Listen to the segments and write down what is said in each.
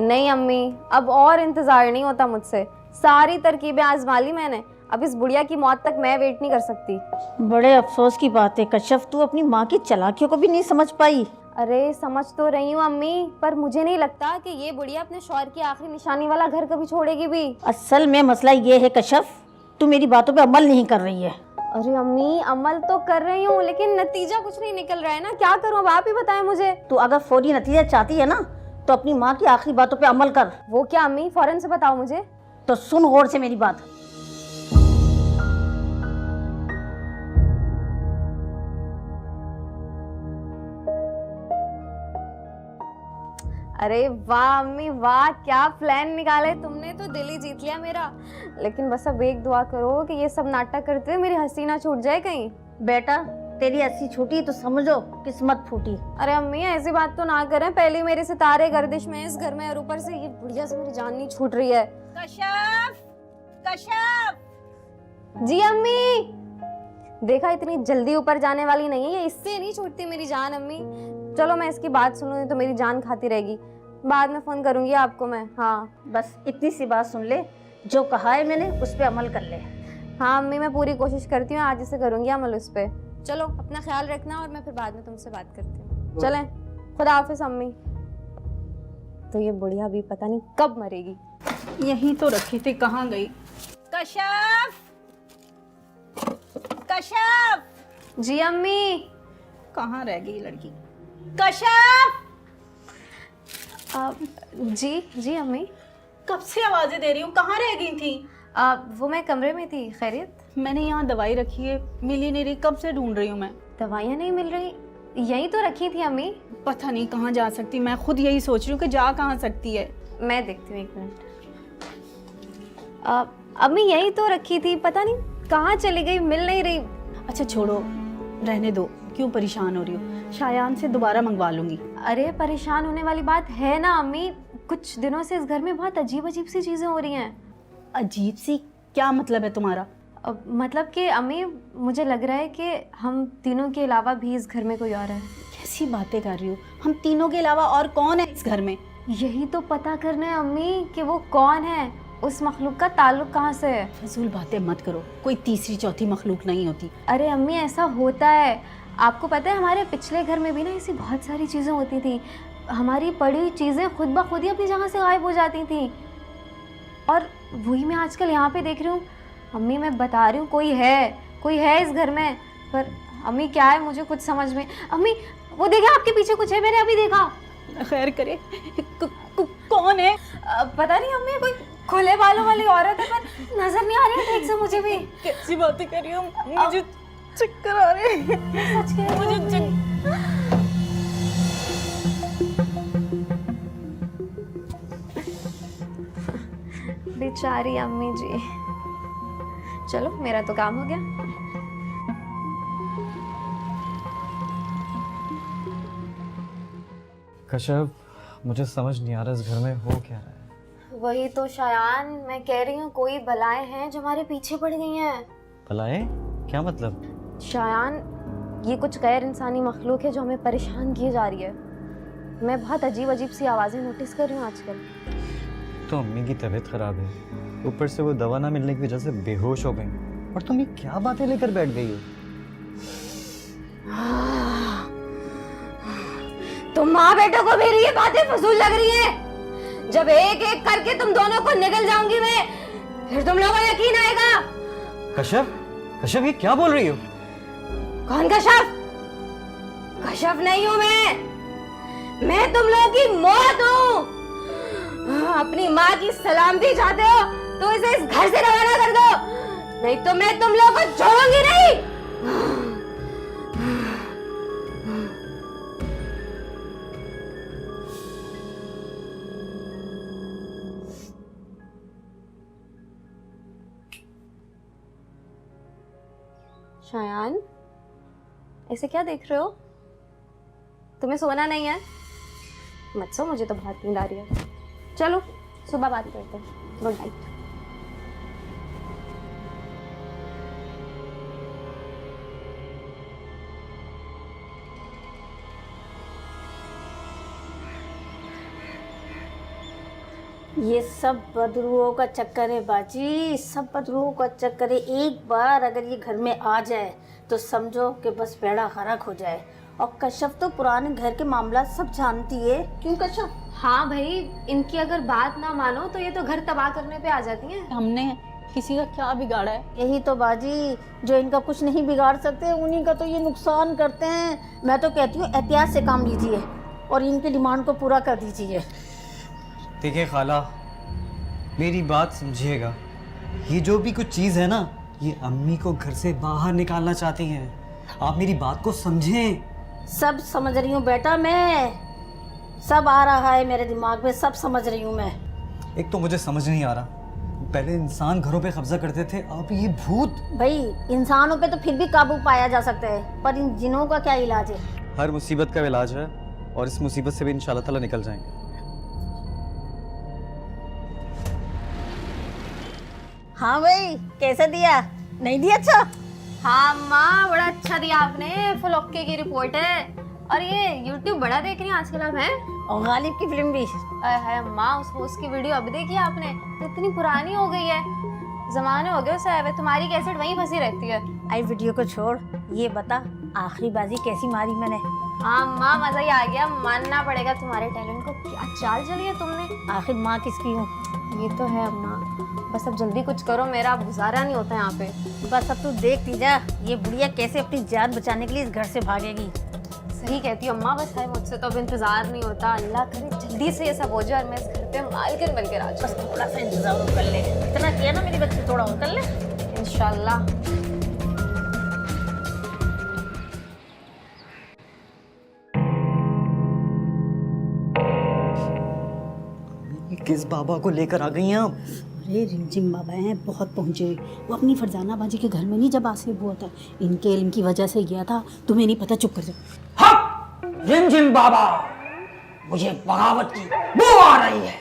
नहीं अम्मी, अब और इंतजार नहीं होता मुझसे। सारी तरकीबें आजमा ली मैंने, अब इस बुढ़िया की मौत तक मैं वेट नहीं कर सकती। बड़े अफसोस की बात है कश्यप, तू अपनी माँ की चालाकियों को भी नहीं समझ पाई। अरे समझ तो रही हूँ अम्मी, पर मुझे नहीं लगता कि ये बुढ़िया अपने शौहर की आखिरी निशानी वाला घर कभी छोड़ेगी भी। असल में मसला ये है कश्यप, तू मेरी बातों पे अमल नहीं कर रही है। अरे अम्मी, अमल तो कर रही हूँ लेकिन नतीजा कुछ नहीं निकल रहा है ना, क्या करूँ अब आप ही बताएं मुझे। तू अगर फौरी नतीजा चाहती है ना तो अपनी माँ की आखिरी बातों पे अमल कर। वो क्या अम्मी, फौरन से बताओ मुझे। तो सुन गौर से मेरी बात। अरे वाह अम्मी वाह, क्या प्लान निकाले तुमने, तो दिल ही जीत लिया मेरा। लेकिन बस अब एक दुआ करो कि ये सब नाटक करते हुए मेरी हंसी ना छूट जाए कहीं। बेटा तेरी हंसी छूटी तो समझो किस्मत फूटी। अरे अम्मी ऐसी बात तो ना करें, पहले मेरे सितारे गर्दिश में इस घर में और ऊपर से ये बुढ़िया से मेरी जान नहीं छूट रही है। कश्यप, कश्यप। जी अम्मी। देखा, इतनी जल्दी ऊपर जाने वाली नहीं है ये, इससे नहीं छूटती मेरी जान अम्मी। चलो मैं इसकी बात सुनूं तो मेरी जान खाती रहेगी, बाद में फोन करूंगी आपको मैं। हाँ बस इतनी सी बात सुन ले, जो कहा है मैंने उस पे अमल कर ले। हाँ अम्मी, मैं पूरी कोशिश करती हूँ, आज से करूंगी अमल उस पे। चलो अपना ख्याल रखना और मैं फिर बाद में तुमसे बात करती हूँ। चलें, खुदा हाफिज अम्मी। तो ये बुढ़िया भी पता नहीं कब मरेगी। यहीं तो रखी थी, कहाँ गई? कश्यप, कश्यप। जी अम्मी। कहाँ रह गई लड़की? कश्यप। जी जी अम्मी। कब से आवाजें दे रही हूँ, कहाँ रह गई थी? वो मैं कमरे में थी। खैरियत? मैंने यहाँ दवाई रखी है, मिली नहीं रही, कब से ढूंढ रही हूँ मैं। दवाइयाँ नहीं मिल रही? यहीं तो रखी थी अम्मी। पता नहीं कहाँ जा सकती, मैं खुद यही सोच रही हूँ कि जा कहाँ सकती है। मैं देखती हूँ, एक मिनट। अम्मी यहीं तो रखी थी, पता नहीं कहाँ चली गई, मिल नहीं रही। अच्छा छोड़ो, रहने दो, क्यों परेशान हो रही हो? शायान से दोबारा मंगवा लूंगी। अरे परेशान होने वाली बात है ना अम्मी, कुछ दिनों से इस घर में बहुत अजीब अजीब सी चीजें हो रही हैं। अजीब सी? क्या मतलब है तुम्हारा? मतलब कि अम्मी मुझे लग रहा है कि हम तीनों के अलावा भी इस घर में कोई और है। कैसी बातें कर रही हो? हम तीनों के अलावा और कौन है इस घर में? यही तो पता करना है अम्मी कि वो कौन है, उस मखलूक का ताल्लुक कहाँ से है। फजूल बातें मत करो, कोई तीसरी चौथी मखलूक नहीं होती। अरे अम्मी ऐसा होता है, आपको पता है हमारे पिछले घर में भी ना ऐसी बहुत सारी चीज़ें होती थी, हमारी पड़ी हुई चीज़ें खुद ब खुद ही अपनी जगह से गायब हो जाती थी, और वही मैं आजकल यहाँ पे देख रही हूँ। अम्मी मैं बता रही हूँ कोई है इस घर में, पर अम्मी क्या है मुझे कुछ समझ में। अम्मी वो देखिए आपके पीछे कुछ है, मैंने अभी देखा। खैर करे, कौन है? पता नहीं अम्मी, कोई खुले बालों वाली औरत है, पर नजर नहीं आ रही है ठीक से मुझे भी। कैसी बातें कर रही हो? मुझे चक्कर आ रहे हैं। सच कह रही मुझे हूँ। बेचारी अम्मी जी। चलो मेरा तो काम हो गया। कश्यप, मुझे समझ नहीं आ रहा इस घर में हो क्या रहा है। वही तो शायान मैं कह रही हूँ, कोई बलाएं हैं जो हमारे पीछे पड़ गई हैं। भलाए? क्या मतलब? शायान ये कुछ गैर इंसानी मखलूक है जो हमें परेशान किए जा रही है। मैं बहुत अजीब अजीब सी आवाज़ें नोटिस कर रही हूँ आजकल। तो अम्मी की तबीयत खराब है, ऊपर से वो दवा ना मिलने की वजह से बेहोश हो गई, और तुम ये क्या बातें लेकर बैठ गई हो? तुम माँ बेटों को मेरी ये बातें फजूल लग रही हैं। जब एक एक करके तुम दोनों को निगल जाऊंगी मैं, फिर तुम लोगों को यकीन आएगा। कश्यप, कश्यप ये क्या बोल रही हो? कौन कश्यप? कश्यप नहीं हूं मैं तुम लोगों की मौत हूँ। अपनी माँ की सलामती चाहते हो तो इसे इस घर से रवाना कर दो, नहीं तो मैं तुम लोगों को छोड़ूंगी नहीं। शायान ऐसे क्या देख रहे हो? तुम्हें सोना नहीं है? मत सो, मुझे तो बहुत नींद आ रही है। चलो सुबह बात करते हैं। Good night. ये सब बदरुओं का चक्कर है बाजी, सब बदरुओं का चक्कर है। एक बार अगर ये घर में आ जाए तो समझो कि बस बेड़ा गर्क हो जाए। और कश्यप तो पुराने घर के मामला सब जानती है। क्यों कश्यप? हाँ भाई, इनकी अगर बात ना मानो तो ये तो घर तबाह करने पे आ जाती हैं। हमने किसी का क्या बिगाड़ा है? यही तो बाजी, जो इनका कुछ नहीं बिगाड़ सकते उन्हीं का तो ये नुकसान करते हैं। मैं तो कहती हूँ एहतियात से काम लीजिए और इनकी डिमांड को पूरा कर दीजिए। देखिए खाला, मेरी बात समझिएगा। ये जो भी कुछ चीज़ है ना, ये अम्मी को घर से बाहर निकालना चाहती हैं। आप मेरी बात को समझें। सब समझ रही हूँ बेटा, मैं सब आ रहा है मेरे दिमाग में, सब समझ रही हूँ मैं। एक तो मुझे समझ नहीं आ रहा, पहले इंसान घरों पे कब्जा करते थे, अब ये भूत। भाई इंसानों पे तो फिर भी काबू पाया जा सकता है, पर इन जिनों का क्या इलाज है? हर मुसीबत का इलाज है और इस मुसीबत से भी इंशाल्लाह ताला निकल जाएंगे। हाँ भाई, कैसे दिया? नहीं दिया? अच्छा हाँ माँ, बड़ा अच्छा दिया आपने, फुल ओके की रिपोर्ट है। और ये YouTube बड़ा देख रही हैं आजकल आप, हैं? और गालिब की फिल्म भी। है माँ, उसकी वीडियो अभी देखी आपने? तो इतनी पुरानी हो गई है, जमाने हो गए उसे आए हुए। तुम्हारी कैसेट वहीं फंसी रहती है। आई वीडियो को छोड़, ये बता आखिरी बाजी कैसी मारी मैंने? हाँ माँ, मजा ही आ गया, मानना पड़ेगा तुम्हारे टैलेंट को। क्या चाल चली है तुमने। आखिर माँ किसकी हूँ? ये तो है अम्मा, बस अब जल्दी कुछ करो, मेरा अब गुजारा नहीं होता यहाँ पे। बस अब तू देख लीजा ये बुढ़िया कैसे अपनी जान बचाने के लिए इस घर से भागेगी। सही कहती हो अम्मा, बस है मुझसे तो अब इंतजार नहीं होता। अल्लाह करे जल्दी से ये सब हो जाए और मैं इस घर पे मालकिन बन के राज। बस थोड़ा सा इंतजार और कर ले, इतना किया ना मेरी बच्ची, थोड़ा और कर ले इंशाल्लाह। किस बाबा को लेकर आ गई हैं आप? अरे रिमझिम बाबा हैं, बहुत पहुँचे। वो अपनी फरजाना बाजी के घर में नहीं जब आसिफ हुआ था, इनके इल्म की वजह से गया था। तुम्हें नहीं पता, चुप कर जाओ। हाँ, रिमझिम बाबा, मुझे बगावत की बू आ रही है।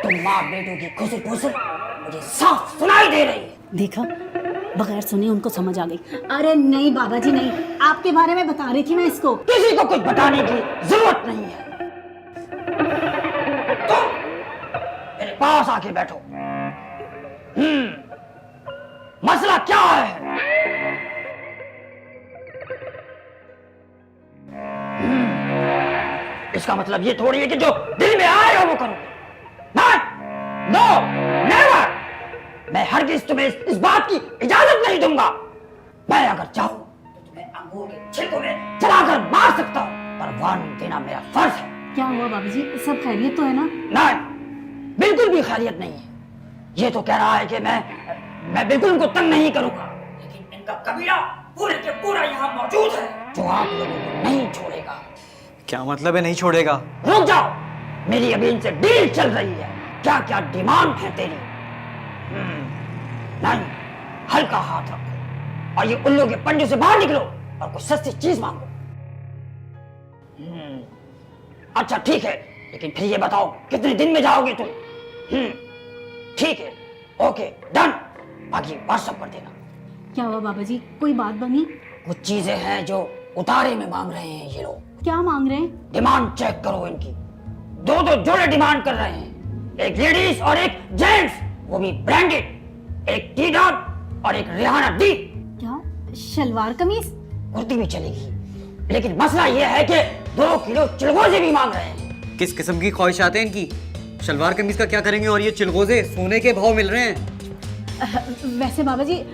तुम माँ बेटों की खुशी खुशी मुझे साफ सुनाई दे रही है। देखा, बगैर सुने उनको समझ आ गई। अरे नहीं बाबा जी नहीं, आपके बारे में बता रही थी मैं इसको। किसी को कुछ बताने की जरूरत नहीं है। तुम मेरे पास आके बैठो। मसला क्या है? इसका मतलब ये थोड़ी है कि जो दिल में आएगा वो करो। No, never. मैं हरगिज़ तुम्हें इस बात की इजाजत नहीं दूंगा। मैं अगर चाहूं तो तुम्हें अंगूर के छिलकों में चलाकर मार सकता हूं, पर वार्निंग देना मेरा फर्ज है। क्या हुआ बाबा जी, सब खैरियत तो है ना? नहीं, बिल्कुल भी खैरियत नहीं है। ये तो कह रहा है कि मैं बिल्कुल उनको तंग नहीं करूंगा, लेकिन इनका कबीला पूरे के पूरा यहाँ मौजूद है जो आप लोगों को नहीं छोड़ेगा। क्या मतलब है नहीं छोड़ेगा? रुक जाओ, मेरी अभी इनसे डील चल रही है। क्या क्या डिमांड है तेरी? नहीं, हल्का हाथ रखो और ये उल्लू के पंजों से बाहर निकलो और कुछ सस्ती चीज मांगो। अच्छा ठीक है, लेकिन फिर ये बताओ कितने दिन में जाओगे तुम? ठीक है, ओके डन। बाकी व्हाट्सएप कर देना। क्या हुआ बाबा जी, कोई बात बनी? कुछ चीजें हैं जो उतारे में मांग रहे हैं ये लोग। क्या मांग रहे हैं? डिमांड चेक करो इनकी। दो जोड़े डिमांड कर रहे हैं, एक लेडीज और एक जेंट्स, वो भी ब्रांडेड। एक टी डॉट और एक रिहाना डी। क्या शलवार कमीज? कुर्ती भी चलेगी, लेकिन मसला ये है कि 2 किलो चिलगोजे भी मांग रहे हैं। किस किस्म की ख्वाहिशात हैं इनकी? शलवार कमीज का क्या करेंगे और ये चिलगोजे सोने के भाव मिल रहे हैं। वैसे बाबा जी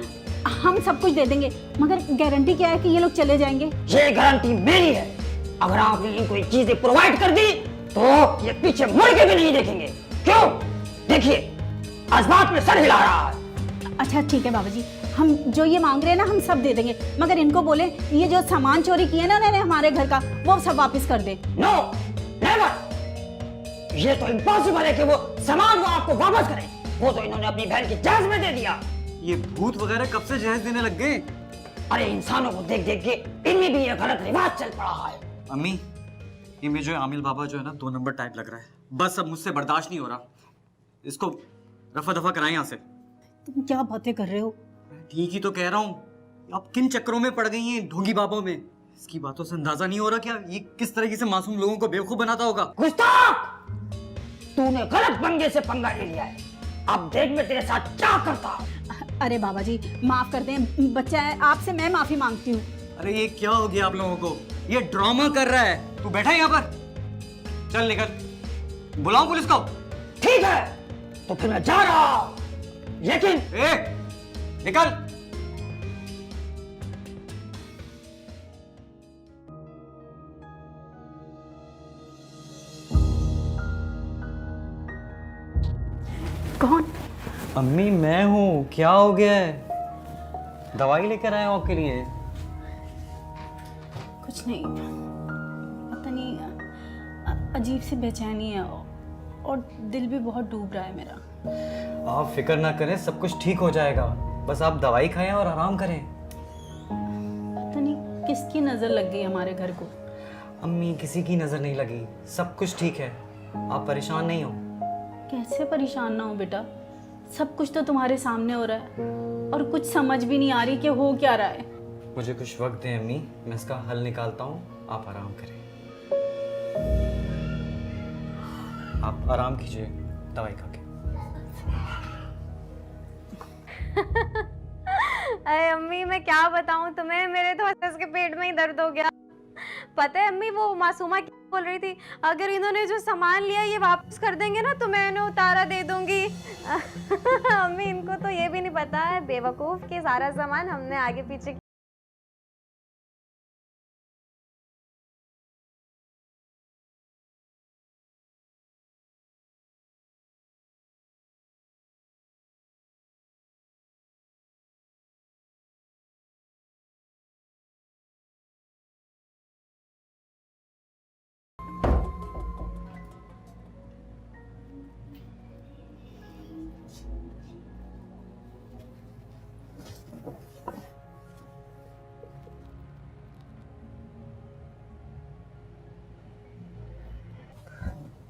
हम सब कुछ दे देंगे, मगर गारंटी क्या है कि ये लोग चले जाएंगे? ये गारंटी मेरी है। अगर आपने इनको ये चीजें प्रोवाइड कर दी तो ये पीछे मुड़ के भी नहीं देखेंगे। क्यों? देखिए, अजमात में सर हिला रहा है। अच्छा ठीक है बाबा जी, हम जो ये मांग रहे हैं ना हम सब दे देंगे, मगर इनको बोले ये जो सामान चोरी किया ना उन्होंने हमारे घर का, वो सब वापस कर दे। No, never. ये तो इम्पॉसिबल है कि वो सामान वो आपको वापस करें। वो तो इन्होंने अपनी बहन की जहेज में दे दिया। ये भूत वगैरह कब से जहेज देने लग गए? अरे इंसानों को देख देख के इनमें भी ये गलत रिवाज चल पड़ा है। अम्मी, इनमें जो है आमिल बाबा जो है ना 2 नंबर टाइप लग रहा है। बस अब मुझसे बर्दाश्त नहीं हो रहा, इसको रफा दफा कराएं यहाँ से। तुम क्या बातें कर रहे हो? ठीक ही तो कह रहा हूँ। अब किन चक्करों में पड़ गई हैं ढोंगी बाबों में? इसकी बातों से अंदाजा नहीं हो रहा क्या ये किस तरीके से मासूम लोगों को बेवकूफ बनाता होगा। गुस्ताख! तूने गलत पंगे से पंगा ले लिया है। अब देख मैं तेरे साथ क्या करता हूँ। अरे बाबा जी माफ कर दें, बच्चा है, आपसे मैं माफी मांगती हूँ। अरे ये क्या हो गया आप लोगों को? ये ड्रामा कर रहा है। तू बैठा है यहाँ पर? चल निकल, बुलाऊं पुलिस को? ठीक है तो फिर मैं जा रहा हूँ, लेकिन निकल। कौन? अम्मी मैं हूँ, क्या हो गया है? दवाई लेकर आया हूँ आपके लिए। कुछ नहीं, पता नहीं अजीब सी बेचैनी है और दिल भी बहुत डूब रहा है मेरा। आप फिक्र ना करें, सब कुछ ठीक हो जाएगा। बस आप दवाई खाएं और आराम करें। पता नहीं किसकी नजर लग गई हमारे घर को। अम्मी किसी की नजर नहीं लगी, सब कुछ ठीक है। आप परेशान नहीं हो। कैसे परेशान ना हो बेटा, सब कुछ तो तुम्हारे सामने हो रहा है और कुछ समझ भी नहीं आ रही कि हो क्या रहा है। मुझे कुछ वक्त दें अम्मी, मैं इसका हल निकालता हूँ, आप आराम करें। आप आराम कीजिए दवाई खा के। अरे अम्मी मैं क्या बताऊं तुम्हें, मेरे तो हंस के पेट में ही दर्द हो गया। पता है अम्मी वो मासूमा क्या बोल रही थी, अगर इन्होंने जो सामान लिया ये वापस कर देंगे ना तो मैं इन्हें उतारा दे दूंगी। अम्मी इनको तो ये भी नहीं पता है बेवकूफ कि सारा सामान हमने आगे पीछे।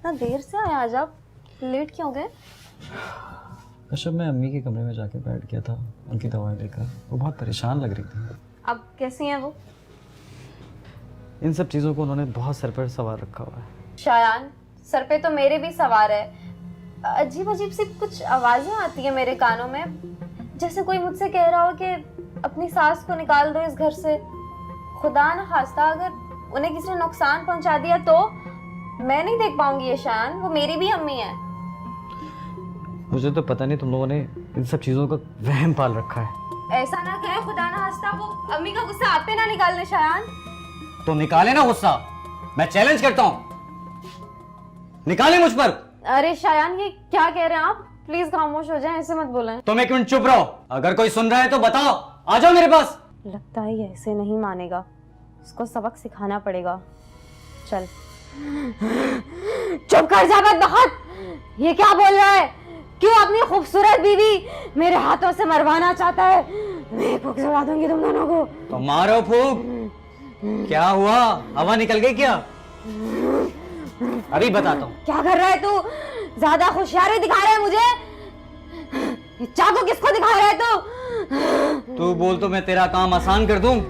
इतना देर से आए आज आप, लेट क्यों हो गए? कश्यप मैं अम्मी के कमरे में जाके बैठ गया था उनकी दवाई लेकर। वो बहुत परेशान लग रही थी। अब कैसी हैं वो? इन सब चीज़ों को उन्होंने बहुत सर पर सवार रखा हुआ है। शायान सर पे तो मेरे भी सवार है। अजीब अजीब सी कुछ आवाजें आती है मेरे कानों में, जैसे कोई मुझसे कह रहा हो कि अपनी सास को निकाल दो इस घर से। खुदा न खास्ता अगर उन्हें किसी ने नुकसान पहुंचा दिया तो मैं नहीं देख पाऊंगी ये शान, वो मेरी भी अम्मी है। मुझे तो पता नहीं तुम लोगों ने इन सब चीज़ों का वहम पाल रखा है। ऐसा ना कहे खुदा ना हंसता, वो अम्मी का गुस्सा आप पे ना निकालने शायान। तो निकाले ना गुस्सा, मैं चैलेंज करता हूँ, निकाले मुझ पर। अरे शायान ये क्या कह रहे हैं आप, प्लीज खामोश हो जाएं, ऐसे मत बोलें। तुम एक मिनट चुप रहो, अगर कोई सुन रहा है तो बताओ, आ जाओ मेरे पास। लगता है ये ऐसे नहीं मानेगा, उसको सबक सिखाना पड़ेगा। चल चुप कर जा बहुत, ये क्या बोल रहा है? क्यों अपनी खूबसूरत बीवी मेरे हाथों से मरवाना चाहता है? मैं फूंक उड़ा दूंगी तुम दोनों को। तो मारो फूक। क्या हुआ, हवा निकल गई क्या? अभी बताता हूँ। क्या कर रहा है तू? ज्यादा होशियारी दिखा रहा है मुझे। ये चाकू किसको दिखा रहा है तू? तू बोल तो मैं तेरा काम आसान कर दूं।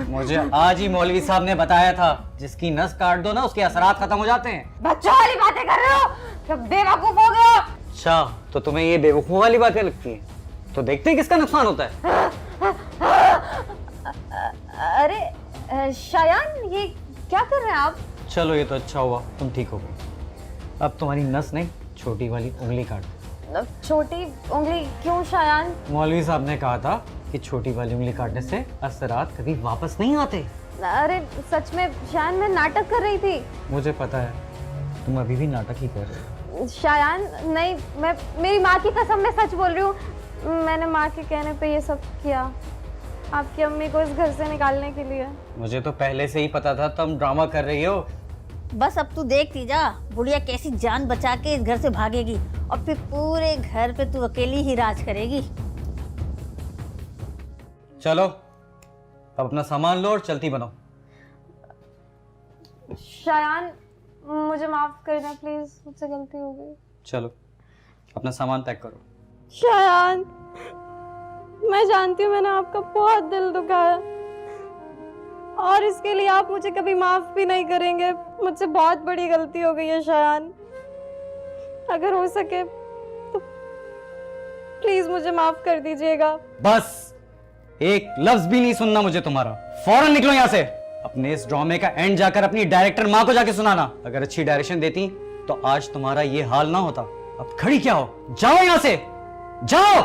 मुझे आज ही मौलवी साहब ने बताया था, जिसकी नस काट दो ना उसके असरात खत्म हो जाते हैं। बच्चों वाली बातें कर रहे हो, क्या बेवकूफ हो गए हो? अच्छा तो तुम्हें ये बेवकूफ वाली बातें लगती हैं? तो देखते हैं किसका नुकसान होता है। अरे शायान ये क्या कर रहे हैं आप? चलो ये तो अच्छा हुआ तुम ठीक हो गई। अब तुम्हारी नस नहीं, छोटी वाली उंगली काट दो। छोटी उंगली क्यों शायान? मौलवी साहब ने कहा था कि छोटी वाली उंगली काटने से असरात कभी वापस नहीं आते। अरे सच में शायान, मैं नाटक कर रही थी। मुझे पता है तुम अभी भी नाटक ही कर रहे हो। शायान नहीं, मैं मेरी माँ की कसम मैं सच बोल रही हूँ। मैंने माँ के कहने पे ये सब किया, आपकी अम्मी को इस घर से निकालने के लिए। मुझे तो पहले से ही पता था तुम ड्रामा कर रही हो। बस अब तू देखती जा बुढ़िया कैसी जान बचा के इस घर से भागेगी और फिर पूरे घर पे तू अकेली ही राज करेगी। चलो अब अपना सामान लो और चलती बनो। शायान मुझे माफ कर दें प्लीज, मुझसे गलती हो गई। चलो अपना सामान पैक करो। शायान मैं जानती हूँ मैंने आपका बहुत दिल दुखाया और इसके लिए आप मुझे कभी माफ भी नहीं करेंगे। मुझसे बहुत बड़ी गलती हो गई है शायान। अगर हो सके तो प्लीज मुझे माफ कर दीजिएगा। बस एक लफ्ज भी नहीं सुनना मुझे तुम्हारा। फौरन निकलो यहां से। अपने इस ड्रामे का एंड जाकर अपनी डायरेक्टर माँ को जाके सुनाना। अगर अच्छी डायरेक्शन देती तो आज तुम्हारा ये हाल ना होता। अब खड़ी क्या हो, जाओ यहां से, जाओ।